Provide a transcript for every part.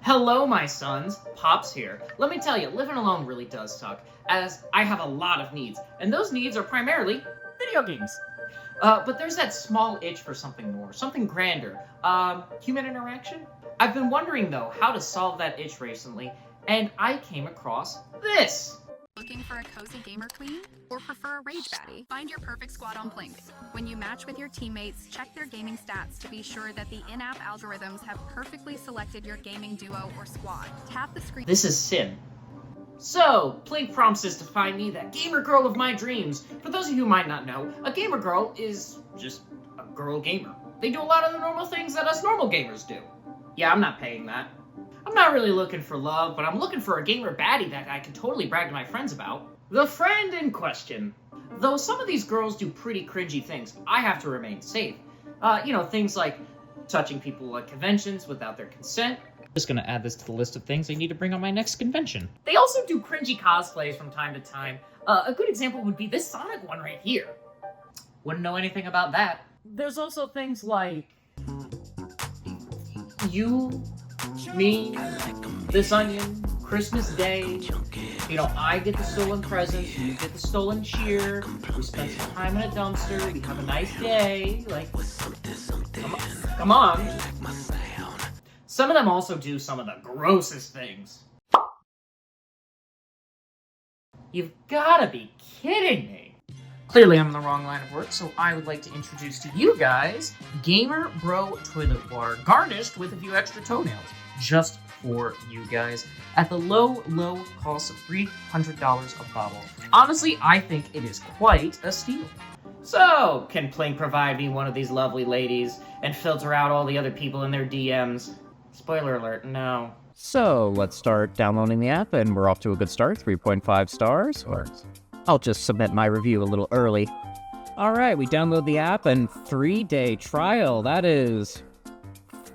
Hello, my sons. Pops here. Let me tell you, living alone really does suck, as I have a lot of needs, and those needs are primarily video games. But there's that small itch for something more, something grander. Human interaction? I've been wondering, though, how to solve that itch recently, and I came across this. Looking for a cozy gamer queen? Or prefer a rage baddie? Find your perfect squad on Plink. When you match with your teammates, check their gaming stats to be sure that the in-app algorithms have perfectly selected your gaming duo or squad. Tap the screen. This is sin. So, Plink promises to find me that gamer girl of my dreams. For those of you who might not know, a gamer girl is just a girl gamer. They do a lot of the normal things that us normal gamers do. Yeah, I'm not paying that. I'm not really looking for love, but I'm looking for a gamer baddie that I can totally brag to my friends about. The friend in question. Though some of these girls do pretty cringy things, I have to remain safe. Things like touching people at conventions without their consent. Just gonna add this to the list of things I need to bring on my next convention. They also do cringy cosplays from time to time. A good example would be this Sonic one right here. Wouldn't know anything about that. There's also things like you, me, this onion, Christmas Day. I get the stolen presents, you get the stolen cheer, we spend some time in a dumpster, we have a nice day, come on. Some of them also do some of the grossest things. You've gotta be kidding me. Clearly I'm in the wrong line of work, so I would like to introduce to you guys Gamer Bro Toilet Water, garnished with a few extra toenails, just for you guys, at the low cost of $300 a bottle. Honestly, I think it is quite a steal. So, can Plink provide me one of these lovely ladies and filter out all the other people in their DMs? Spoiler alert, no. So, let's start downloading the app, and we're off to a good start, 3.5 stars. Or I'll just submit my review a little early. Alright, we download the app, and 3-day trial, that is...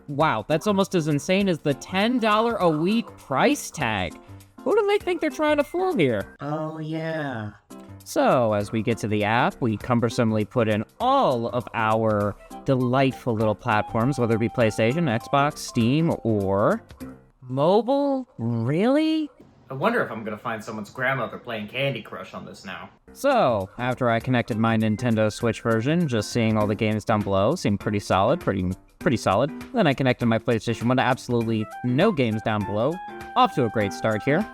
Wow, that's almost as insane as the $10 a week price tag. Who do they think they're trying to fool here? Oh, yeah. So, as we get to the app, we cumbersomely put in all of our delightful little platforms, whether it be PlayStation, Xbox, Steam, or mobile? Really? I wonder if I'm gonna find someone's grandmother playing Candy Crush on this now. So, after I connected my Nintendo Switch version, just seeing all the games down below seemed pretty solid, pretty solid. Then I connected my PlayStation 1 to absolutely no games down below. Off to a great start here.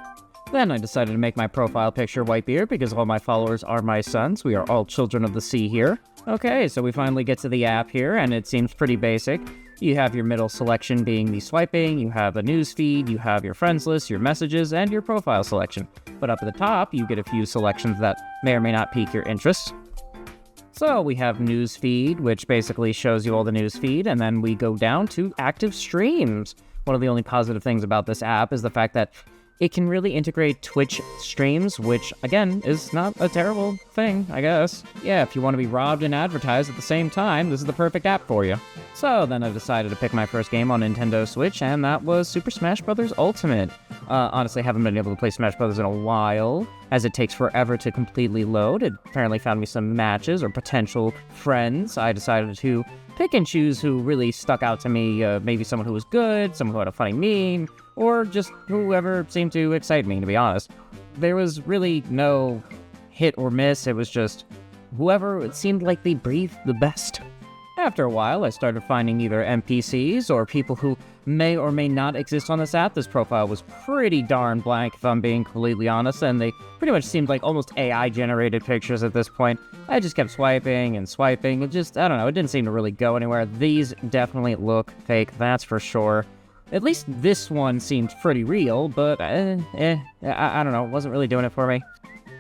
Then I decided to make my profile picture Whitebeard because all my followers are my sons. We are all children of the sea here. Okay, so we finally get to the app here, and it seems pretty basic. You have your middle selection being the swiping, you have a news feed, you have your friends list, your messages, and your profile selection. But up at the top, you get a few selections that may or may not pique your interest. So we have news feed, which basically shows you all the news feed, and then we go down to active streams. One of the only positive things about this app is the fact that it can really integrate Twitch streams, which, again, is not a terrible thing, I guess. Yeah, if you want to be robbed and advertised at the same time, this is the perfect app for you. So then I decided to pick my first game on Nintendo Switch, and that was Super Smash Bros. Ultimate. Honestly, I haven't been able to play Smash Bros. In a while, as it takes forever to completely load. It apparently found me some matches or potential friends. I decided to pick and choose who really stuck out to me, maybe someone who was good, someone who had a funny meme, or just whoever seemed to excite me, to be honest. There was really no hit or miss, it was just whoever it seemed like they breathed the best. After a while, I started finding either NPCs or people who may or may not exist on this app. This profile was pretty darn blank, if I'm being completely honest, and they pretty much seemed like almost AI-generated pictures at this point. I just kept swiping and swiping. It just, I don't know, it didn't seem to really go anywhere. These definitely look fake, that's for sure. At least this one seemed pretty real, but I don't know, it wasn't really doing it for me.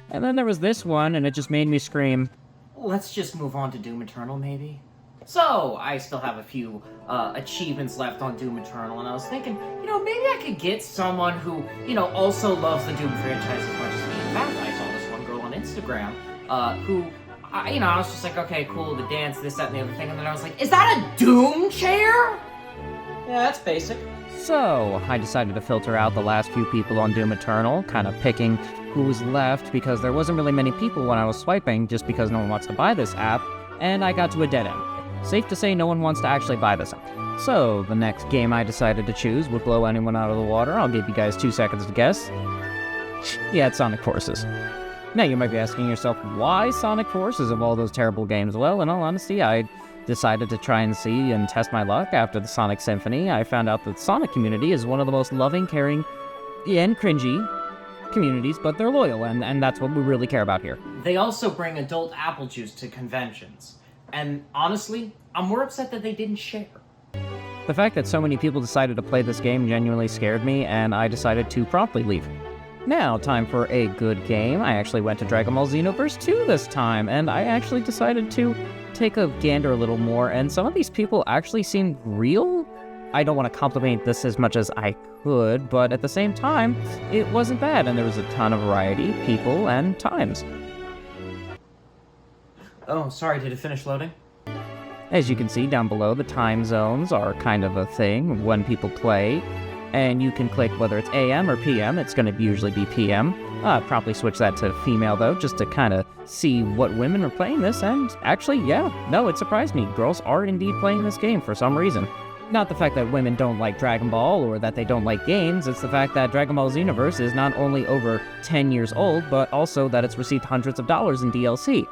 And then there was this one, and it just made me scream. Let's just move on to Doom Eternal, maybe? So, I still have a few achievements left on Doom Eternal, and I was thinking, maybe I could get someone who, also loves the Doom franchise as much as me. In fact, I saw this one girl on Instagram, who, I was just like, okay, cool, the dance, this, that, and the other thing, and then I was like, is that a Doom chair? Yeah, that's basic. So, I decided to filter out the last few people on Doom Eternal, kind of picking who was left, because there wasn't really many people when I was swiping, just because no one wants to buy this app, and I got to a dead end. Safe to say no one wants to actually buy this app. So, the next game I decided to choose would blow anyone out of the water. I'll give you guys 2 seconds to guess. Yeah, it's Sonic Forces. Now, you might be asking yourself, why Sonic Forces of all those terrible games? Well, in all honesty, I decided to try and see and test my luck after the Sonic Symphony. I found out that the Sonic community is one of the most loving, caring, and cringy communities, but they're loyal, and that's what we really care about here. They also bring adult apple juice to conventions. And honestly, I'm more upset that they didn't share. The fact that so many people decided to play this game genuinely scared me, and I decided to promptly leave. Now, time for a good game. I actually went to Dragon Ball Xenoverse 2 this time, and I actually decided to take a gander a little more, and some of these people actually seemed real. I don't want to compliment this as much as I could, but at the same time, it wasn't bad, and there was a ton of variety, people, and times. Oh, sorry, did it finish loading? As you can see down below, the time zones are kind of a thing when people play, and you can click whether it's AM or PM. It's going to usually be PM. Probably switch that to female, though, just to kind of see what women are playing this, and actually, yeah, no, it surprised me. Girls are indeed playing this game for some reason. Not the fact that women don't like Dragon Ball or that they don't like games, it's the fact that Dragon Ball Xenoverse is not only over 10 years old, but also that it's received hundreds of dollars in DLC.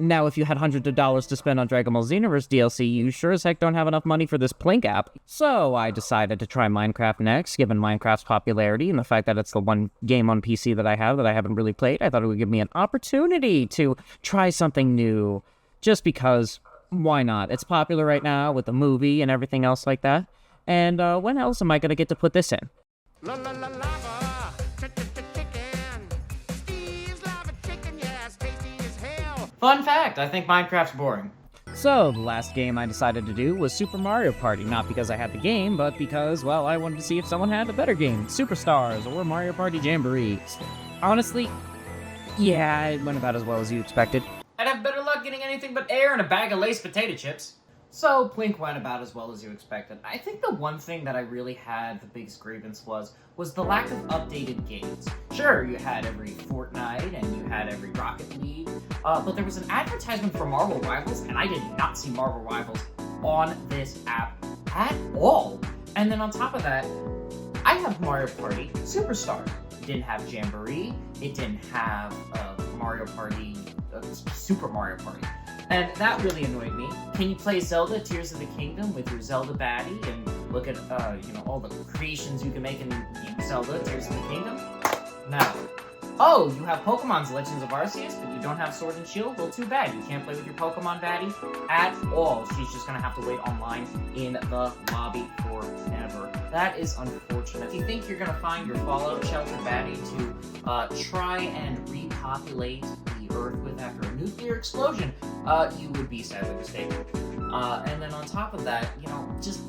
Now, if you had hundreds of dollars to spend on Dragon Ball Xenoverse DLC, you sure as heck don't have enough money for this Plink app. So I decided to try Minecraft next, given Minecraft's popularity and the fact that it's the one game on PC that I have that I haven't really played. I thought it would give me an opportunity to try something new, just because, why not? It's popular right now with the movie and everything else like that. And when else am I going to get to put this in? La la la lava, chicken. Steve's lava chicken, yes, tasty as hell. Fun fact, I think Minecraft's boring. So, the last game I decided to do was Super Mario Party, not because I had the game, but because, well, I wanted to see if someone had a better game, Superstars or Mario Party Jamboree. Honestly, yeah, it went about as well as you expected. I'd have better luck getting anything but air and a bag of Lay's potato chips. So, Plink went about as well as you expected. I think the one thing that I really had the biggest grievance was the lack of updated games. Sure, you had every Fortnite and you had every Rocket League, but there was an advertisement for Marvel Rivals, and I did not see Marvel Rivals on this app at all. And then on top of that, I have Mario Party Superstars. It didn't have Jamboree, it didn't have Mario Party, Super Mario Party. And that really annoyed me. Can you play Zelda Tears of the Kingdom with your Zelda baddie and look at, all the creations you can make in Zelda Tears of the Kingdom? No. Oh, you have Pokemon's Legends of Arceus, but you don't have Sword and Shield? Well, too bad. You can't play with your Pokemon baddie at all. She's just gonna have to wait online in the lobby forever. That is unfortunate. If you think you're gonna find your Fallout Shelter baddie to try and repopulate the Earth with after a nuclear explosion, you would be sadly mistaken. And then on top of that, just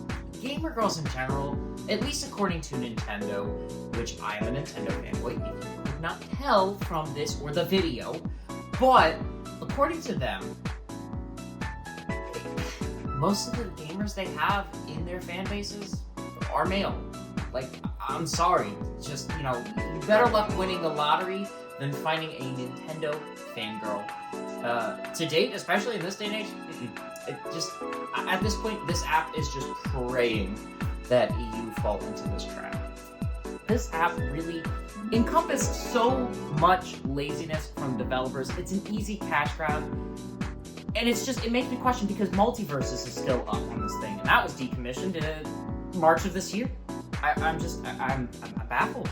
gamer girls in general, at least according to Nintendo, which I am a Nintendo fanboy, if you could not tell from this or the video, but according to them, most of the gamers they have in their fan bases are male. Like, I'm sorry, just, better luck winning the lottery than finding a Nintendo fangirl. To date, especially in this day and age, at this point, this app is just praying that you fall into this trap. This app really encompassed so much laziness from developers. It's an easy cash grab, and it makes me question because Multiverses is still up on this thing, and that was decommissioned in March of this year. I'm baffled.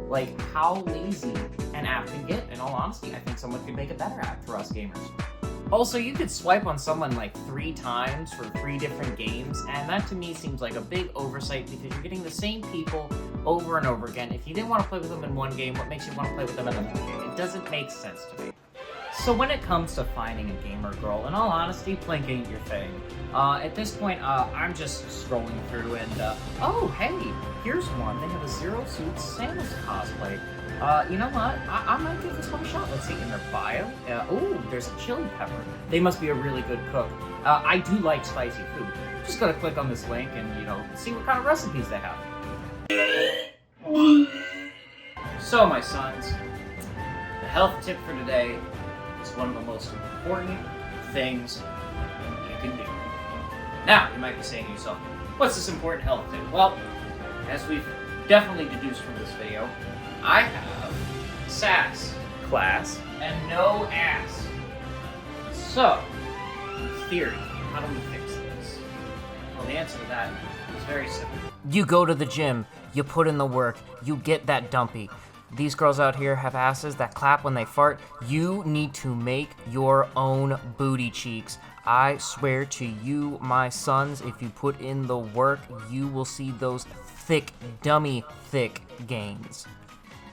Like, how lazy an app can get. In all honesty, I think someone could make a better app for us gamers. Also, you could swipe on someone like 3 times for 3 different games, and that to me seems like a big oversight because you're getting the same people over and over again. If you didn't want to play with them in one game, what makes you want to play with them in another game? It doesn't make sense to me. So when it comes to finding a gamer girl, in all honesty, Plink ain't your thing. At this point, I'm just scrolling through and, oh, hey, here's one. They have a Zero Suit Samus cosplay. You know what? I might give this one a shot. Let's see, in their bio. Ooh, there's a chili pepper. They must be a really good cook. I do like spicy food. Just gotta click on this link and, see what kind of recipes they have. So, my sons, the health tip for today is one of the most important things you can do. Now, you might be saying to yourself, What's this important health tip? Well, as we've definitely deduced from this video, I have sass, Class. and no ass. So, in theory, how do we fix this? Well, the answer to that is very simple. You go to the gym, you put in the work, you get that dumpy. These girls out here have asses that clap when they fart. You need to make your own booty cheeks. I swear to you, my sons, if you put in the work, you will see those thick, dummy thick gains.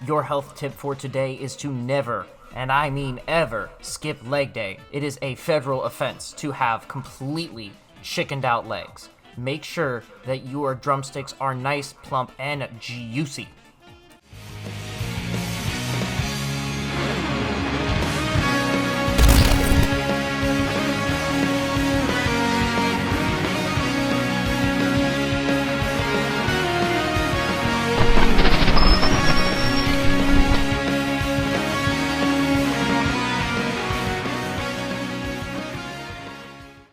Your health tip for today is to never, and I mean ever, skip leg day. It is a federal offense to have completely chickened out legs. Make sure that your drumsticks are nice, plump, and juicy.